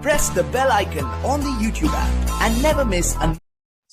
press the bell icon on the YouTube app and never miss an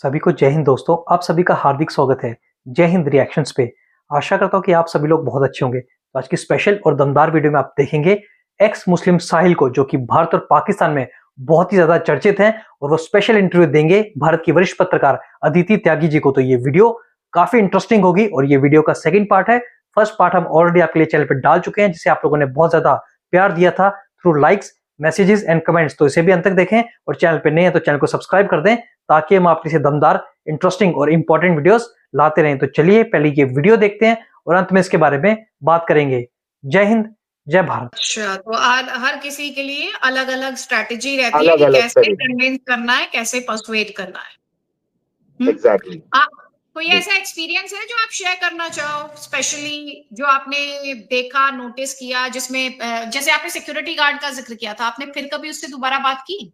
सभी को जय हिंद दोस्तों, आप सभी का हार्दिक स्वागत है जय हिंद रिएक्शंस पे। आशा करता हूँ कि आप सभी लोग बहुत अच्छे होंगे। तो आज की स्पेशल और दमदार वीडियो में आप देखेंगे एक्स मुस्लिम साहिल को, जो कि भारत और पाकिस्तान में बहुत ही ज्यादा चर्चित हैं, और वो स्पेशल इंटरव्यू देंगे भारत की वरिष्ठ पत्रकार अदिति त्यागी जी को। तो ये वीडियो काफी इंटरेस्टिंग होगी और ये वीडियो का सेकंड पार्ट है। फर्स्ट पार्ट हम ऑलरेडी आपके लिए चैनल पर डाल चुके हैं, जिसे आप लोगों ने बहुत ज्यादा प्यार दिया था through likes, messages and comments. तो इसे भी अंत तक देखें और चैनल पे नए हैं तो चैनल को सब्सक्राइब कर दें, ताकि हम आपके लिए दमदार, इंटरेस्टिंग और इंपॉर्टेंट वीडियोस लाते रहें। तो चलिए पहले ये वीडियो देखते हैं और अंत में इसके बारे में बात करेंगे। जय हिंद, जय भारत। अच्छा, तो हर किसी के लिए अलग अलग स्ट्रेटेजी रहती है अलग कि अलग कैसे कन्विंस करना है, कैसे पर्सुएड करना है। एग्जैक्टली। आप कोई ऐसा एक्सपीरियंस है जो आप शेयर करना चाहो, स्पेशली जो आपने देखा, नोटिस किया, जिसमें जैसे आपने सिक्योरिटी गार्ड का जिक्र किया था, आपने फिर कभी उससे दोबारा बात की?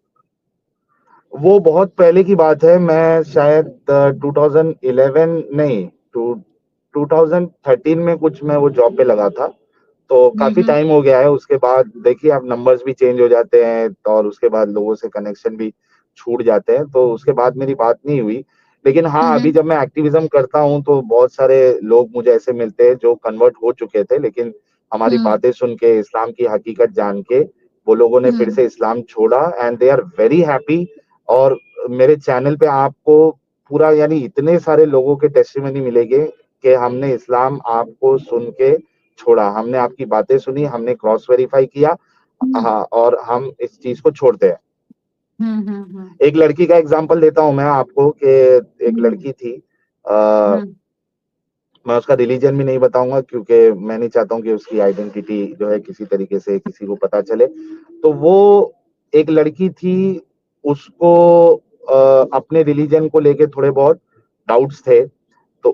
वो बहुत पहले की बात है। मैं शायद 2011 नहीं 2013 में कुछ मैं वो जॉब पे लगा था, तो काफी टाइम हो गया है। उसके बाद देखिए, आप नंबर्स भी चेंज हो जाते हैं और उसके बाद लोगों से कनेक्शन भी छूट जाते हैं, तो उसके बाद मेरी बात नहीं हुई। लेकिन हाँ, अभी जब मैं एक्टिविज्म करता हूँ तो बहुत सारे लोग मुझे ऐसे मिलते हैं जो कन्वर्ट हो चुके थे, लेकिन हमारी बातें सुन के, इस्लाम की हकीकत जान के वो लोगों ने फिर से इस्लाम छोड़ा and they are very happy. और मेरे चैनल पे आपको पूरा, यानी इतने सारे लोगों के टेस्टिमनी मिलेंगे कि हमने इस्लाम आपको सुन के छोड़ा, हमने आपकी बातें सुनी, हमने क्रॉस वेरीफाई किया, हाँ, और हम इस चीज को छोड़ते हैं। एक लड़की का एग्जांपल देता हूं मैं आपको कि एक लड़की थी, मैं उसका रिलीजन भी नहीं बताऊंगा क्योंकि मैं नहीं चाहता हूं कि उसकी आइडेंटिटी जो है किसी तरीके से किसी को पता चले। तो वो एक लड़की थी, उसको अपने रिलीजन को लेके थोड़े बहुत डाउट्स थे, तो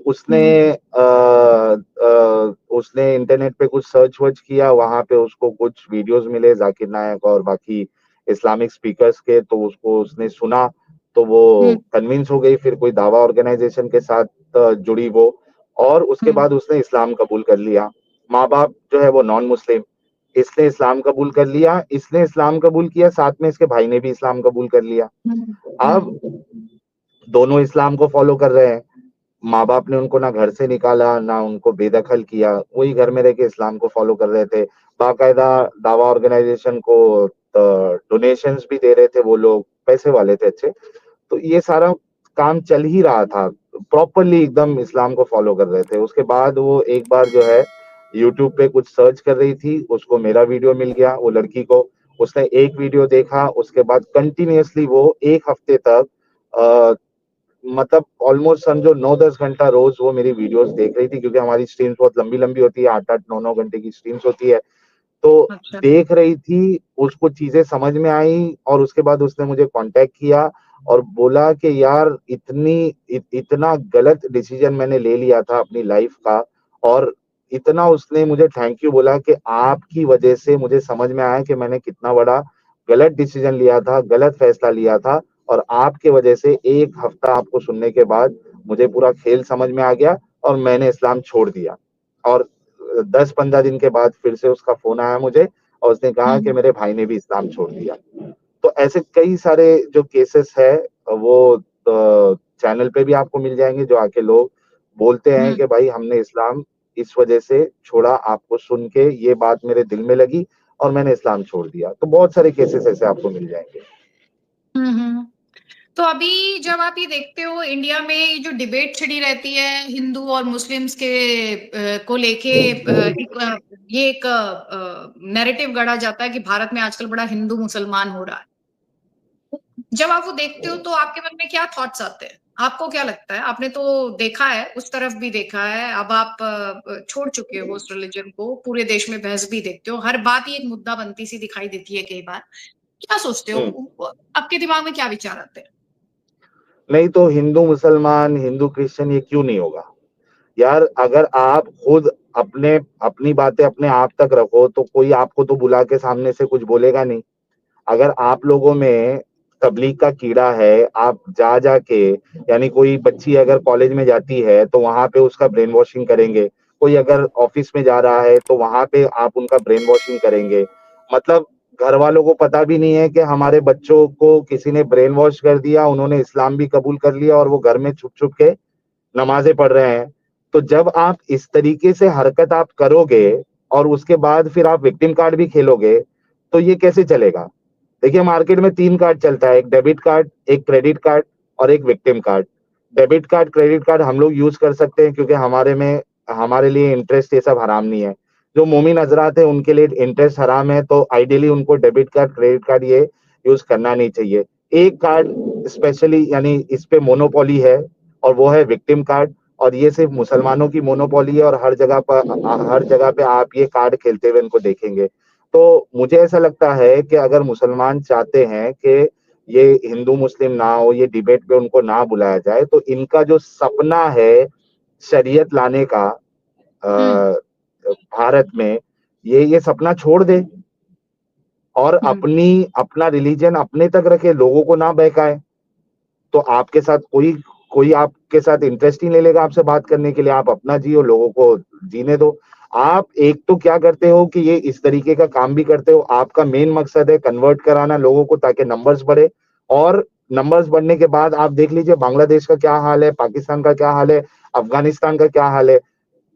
उसने इंटरनेट पे कुछ सर्च वर्च किया, वहां पे उसको कुछ वीडियोस मिले जाकिर नायक और बाकी इस्लामिक स्पीकर्स के, तो उसको उसने सुना, तो वो कन्विंस हो गई। फिर कोई दावा ऑर्गेनाइजेशन के साथ जुड़ी वो, और उसके बाद उसने इस्लाम कबूल कर लिया। माँ बाप जो है वो नॉन मुस्लिम, इसने इस्लाम कबूल कर लिया, इसने इस्लाम कबूल किया, साथ में इसके भाई ने भी इस्लाम कबूल कर लिया। अब दोनों इस्लाम को फॉलो कर रहे हैं। माँ बाप ने उनको ना घर से निकाला, ना उनको बेदखल किया, वही घर में रह के इस्लाम को फॉलो कर रहे थे। बाकायदा दावा ऑर्गेनाइजेशन को डोनेशंस भी दे रहे थे, वो लोग पैसे वाले थे अच्छे। तो ये सारा काम चल ही रहा था, प्रॉपरली एकदम इस्लाम को फॉलो कर रहे थे। उसके बाद वो एक बार जो है यूट्यूब पे कुछ सर्च कर रही थी, उसको मेरा वीडियो मिल गया। वो लड़की को, उसने एक वीडियो देखा, उसके बाद कंटिन्यूअसली वो एक हफ्ते तक मतलब ऑलमोस्ट समझो 9-10 घंटा रोज वो मेरी वीडियोस देख रही थी, क्योंकि हमारी स्ट्रीम्स बहुत लंबी लंबी होती है, 8-8 9-9 घंटे की स्ट्रीम्स होती है। तो देख रही थी, उसको चीजें समझ में आई, और उसके बाद उसने मुझे कांटेक्ट किया और बोला कि यार इतना गलत डिसीजन मैंने ले लिया था अपनी लाइफ का, और इतना उसने मुझे थैंक यू बोला कि आपकी वजह से मुझे समझ में आया कि मैंने कितना बड़ा गलत डिसीजन लिया था, गलत फैसला लिया था, और आपके वजह से एक हफ्ता आपको सुनने के बाद मुझे पूरा खेल समझ में आ गया और मैंने इस्लाम छोड़ दिया। और 10-15 दिन के बाद फिर से उसका फोन आया मुझे, और उसने कहा कि मेरे भाई ने भी इस्लाम छोड़ दिया। तो ऐसे कई सारे जो केसेस है वो चैनल पे भी आपको मिल जाएंगे, जो आके लोग बोलते हैं कि भाई हमने इस्लाम इस वजह से छोड़ा, आपको सुन के ये बात मेरे दिल में लगी और मैंने इस्लाम छोड़ दिया। तो बहुत सारे केसेस ऐसे आपको मिल जाएंगे। तो अभी जब आप ये देखते हो, इंडिया में ये जो डिबेट छिड़ी रहती है हिंदू और मुस्लिम्स के को लेके, ये एक नैरेटिव गढ़ा जाता है कि भारत में आजकल बड़ा हिंदू मुसलमान हो रहा है। जब आप वो देखते हो तो आपके मन में क्या थॉट्स आते हैं? आपको क्या लगता है? आपने तो देखा है, उस तरफ भी देखा है, अब आप छोड़ चुके हो उस रिलीजन को, पूरे देश में बहस भी देखते हो, हर बात ही एक मुद्दा बनती सी दिखाई देती है कई बार। क्या सोचते हो? आपके दिमाग में क्या विचार आते हैं? नहीं तो हिंदू मुसलमान, हिंदू क्रिश्चियन, ये क्यों नहीं होगा यार? अगर आप खुद अपनी बातें अपने आप तक रखो तो कोई आपको तो बुला के सामने से कुछ बोलेगा नहीं। अगर आप लोगों में तबलीग का कीड़ा है, आप जा जाके, यानी कोई बच्ची अगर कॉलेज में जाती है तो वहां पे उसका ब्रेन वॉशिंग करेंगे, कोई अगर ऑफिस में जा रहा है तो वहां पे आप उनका ब्रेन वॉशिंग करेंगे। मतलब घर वालों को पता भी नहीं है कि हमारे बच्चों को किसी ने ब्रेन वॉश कर दिया, उन्होंने इस्लाम भी कबूल कर लिया और वो घर में छुप छुप के नमाजें पढ़ रहे हैं। तो जब आप इस तरीके से हरकत आप करोगे और उसके बाद फिर आप विक्टिम कार्ड भी खेलोगे, तो ये कैसे चलेगा? देखिए, मार्केट में 3 कार्ड चलता है, एक डेबिट कार्ड, एक क्रेडिट कार्ड और एक victim card. Debit card, credit card हम लोग यूज कर सकते हैं क्योंकि हमारे लिए इंटरेस्ट ये सब हराम नहीं है। जो मोमिन हजरात है उनके लिए इंटरेस्ट हराम है, तो आइडियली उनको डेबिट कार्ड, क्रेडिट कार्ड ये यूज करना नहीं चाहिए। एक कार्ड स्पेशली यानी इस पे मोनोपोली है और वो है विक्टिम कार्ड, और ये सिर्फ मुसलमानों की मोनोपोली है और हर जगह पे आप ये कार्ड खेलते हुए इनको देखेंगे। तो मुझे ऐसा लगता है कि अगर मुसलमान चाहते हैं कि ये हिंदू मुस्लिम ना हो, ये डिबेट पे उनको ना बुलाया जाए, तो इनका जो सपना है शरीयत लाने का भारत में, ये सपना छोड़ दे और अपना रिलीजन अपने तक रखे, लोगों को ना बहकाए। तो आपके साथ कोई आपके साथ इंटरेस्ट ही नहीं लेगा आपसे बात करने के लिए। आप अपना जियो, लोगों को जीने दो। आप एक तो क्या करते हो कि ये इस तरीके का काम भी करते हो, आपका मेन मकसद है कन्वर्ट कराना लोगों को ताकि नंबर्स बढ़े, और नंबर्स बढ़ने के बाद आप देख लीजिए बांग्लादेश का क्या हाल है, पाकिस्तान का क्या हाल है, अफगानिस्तान का क्या हाल है।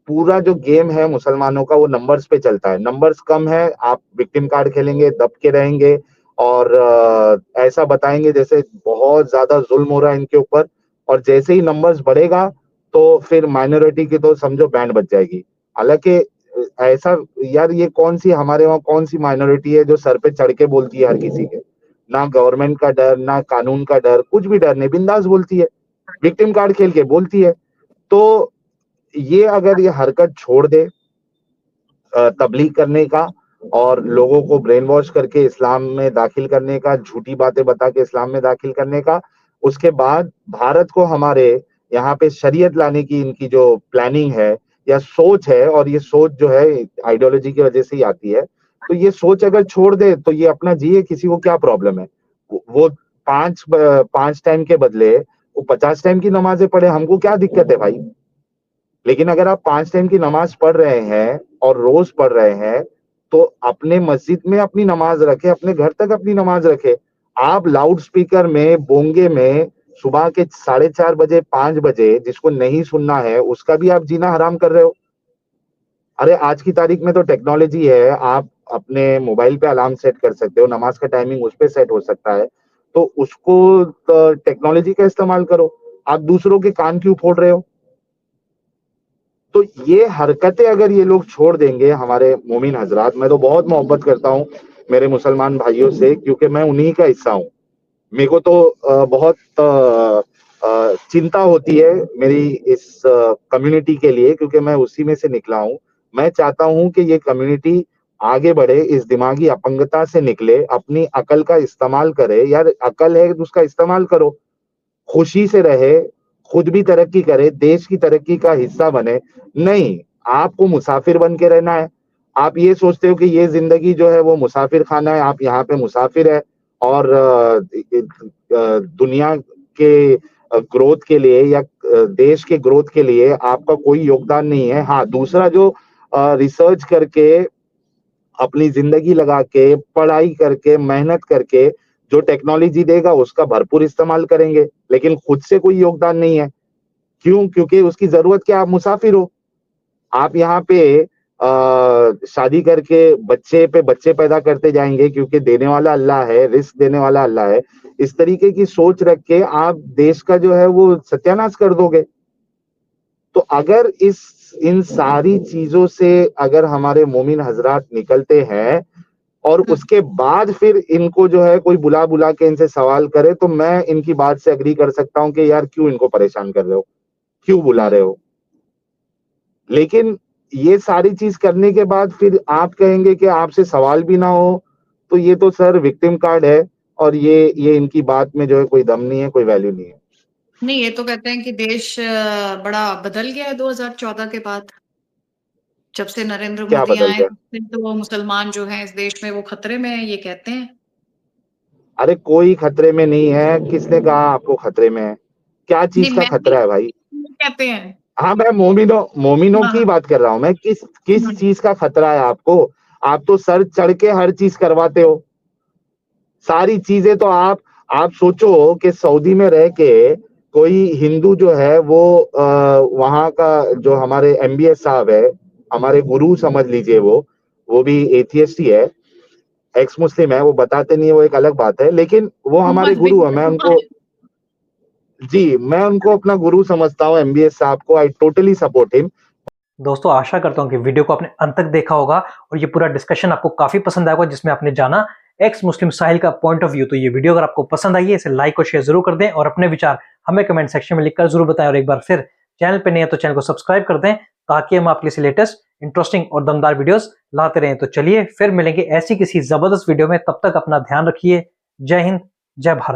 पूरा जो गेम है मुसलमानों का वो नंबर्स पे चलता है। नंबर्स कम है, आप विक्टिम कार्ड खेलेंगे, दब के रहेंगे और ऐसा बताएंगे जैसे बहुत ज्यादा जुल्म हो रहा है इनके ऊपर, और जैसे ही नंबर्स बढ़ेगा तो फिर माइनॉरिटी की तो समझो बैंड बज जाएगी। हालांकि ऐसा यार, ये हमारे वहाँ कौन सी माइनॉरिटी है जो सर पे चढ़ के बोलती है हर किसी के? ना गवर्नमेंट का डर, ना कानून का डर, कुछ भी डर नहीं, बिंदास बोलती है, विक्टिम कार्ड खेल के बोलती है। तो ये अगर ये हरकत छोड़ दे तबलीग करने का और लोगों को ब्रेन वॉश करके इस्लाम में दाखिल करने का, झूठी बातें बता के इस्लाम में दाखिल करने का, उसके बाद भारत को हमारे यहाँ पे शरीयत लाने की इनकी जो प्लानिंग है या सोच है, और ये सोच जो है आइडियोलॉजी की वजह से ही आती है, तो ये सोच अगर छोड़ दे तो ये अपना जिए, किसी को क्या प्रॉब्लम है? वो 5 टाइम के बदले वो 50 टाइम की नमाजें पढ़े, हमको क्या दिक्कत है भाई? लेकिन अगर आप 5 टाइम की नमाज पढ़ रहे हैं और रोज पढ़ रहे हैं, तो अपने मस्जिद में अपनी नमाज रखे, अपने घर तक अपनी नमाज रखे। आप लाउड स्पीकर में, बोंगे में सुबह के 4:30 बजे, 5 बजे जिसको नहीं सुनना है उसका भी आप जीना हराम कर रहे हो। अरे आज की तारीख में तो टेक्नोलॉजी है, आप अपने मोबाइल पे अलार्म सेट कर सकते हो, नमाज का टाइमिंग उस पे सेट हो सकता है, तो उसको टेक्नोलॉजी का इस्तेमाल करो। आप दूसरों के कान क्यों फोड़ रहे हो? तो ये हरकतें अगर ये लोग छोड़ देंगे, हमारे मोमिन हजरात, मैं तो बहुत मोहब्बत करता हूँ मेरे मुसलमान भाइयों से, क्योंकि मैं उन्हीं का हिस्सा हूँ। मेरे को तो बहुत चिंता होती है मेरी इस कम्युनिटी के लिए, क्योंकि मैं उसी में से निकला हूँ। मैं चाहता हूँ कि ये कम्युनिटी आगे बढ़े, इस दिमागी अपंगता से निकले, अपनी अकल का इस्तेमाल करे। यार अकल है तो उसका इस्तेमाल करो, खुशी से रहे, खुद भी तरक्की करे, देश की तरक्की का हिस्सा बने। नहीं, आपको मुसाफिर बन के रहना है। आप ये सोचते हो कि ये जिंदगी जो है वो मुसाफिर खाना है, आप यहाँ पे मुसाफिर है और दुनिया के ग्रोथ के लिए या देश के ग्रोथ के लिए आपका कोई योगदान नहीं है। हाँ, दूसरा जो रिसर्च करके, अपनी जिंदगी लगा के, पढ़ाई करके, मेहनत करके जो टेक्नोलॉजी देगा उसका भरपूर इस्तेमाल करेंगे, लेकिन खुद से कोई योगदान नहीं है। क्यों? क्योंकि उसकी जरूरत क्या, आप मुसाफिर हो। आप यहाँ पे शादी करके बच्चे पैदा करते जाएंगे, क्योंकि देने वाला अल्लाह है, रिस्क देने वाला अल्लाह है। इस तरीके की सोच रख के आप देश का जो है वो सत्यानाश कर दोगे। तो अगर इन सारी चीजों से अगर हमारे मोमिन हजरात निकलते हैं और उसके बाद फिर इनको जो है कोई बुला बुला के इनसे सवाल करे, तो मैं इनकी बात से अग्री कर सकता हूं कि यार क्यों इनको परेशान कर रहे हो, क्यों बुला रहे हो। लेकिन ये सारी चीज करने के बाद फिर आप कहेंगे कि आपसे सवाल भी ना हो, तो ये तो सर विक्टिम कार्ड है, और ये इनकी बात में जो है कोई दम नहीं है, कोई वैल्यू नहीं है। नहीं, ये तो कहते हैं कि देश बड़ा बदल गया है 2014 के बाद, जब से नरेंद्र क्या मोदी बदल आए, गया? तो मुसलमान जो हैं इस देश में वो खतरे में है, ये कहते हैं। अरे कोई खतरे में नहीं है, किसने कहा आपको खतरे में है? क्या चीज नहीं, का मैं खतरा है भाई? कहते हैं। हाँ, मैं मोमिनों की हाँ, बात कर रहा हूँ मैं। किस हाँ, चीज का खतरा है आपको? आप तो सर चढ़ के हर चीज करवाते हो। सारी चीजें तो आप सोचो कि सऊदी में रह के कोई हिंदू जो है वो वहां का जो हमारे MBS साहब है, हमारे गुरु समझ लीजिए, वो भी एथियस्ट ही है, एक्स मुस्लिम है, वो बताते नहीं है, वो एक अलग बात है, लेकिन वो हमारे गुरु है। मैं उनको अपना गुरु समझता हूँ, MBS साहब को। I totally support him. दोस्तों आशा करता हूं कि वीडियो को आपने अंत तक देखा होगा और ये पूरा डिस्कशन आपको काफी पसंद आएगा, जिसमें आपने जाना एक्स मुस्लिम साहिल का पॉइंट ऑफ व्यू। तो ये वीडियो अगर आपको पसंद आई है इसे लाइक और शेयर जरूर कर दें और अपने विचार हमें कमेंट सेक्शन में लिखकर जरूर बताएं। और एक बार फिर चैनल पे नहीं है तो चैनल को सब्सक्राइब कर दें ताकि हम आपके लिए लेटेस्ट इंटरेस्टिंग और दमदार वीडियोस लाते रहें। तो चलिए फिर मिलेंगे ऐसी किसी जबरदस्त वीडियो में, तब तक अपना ध्यान रखिए। जय हिंद, जय भारत।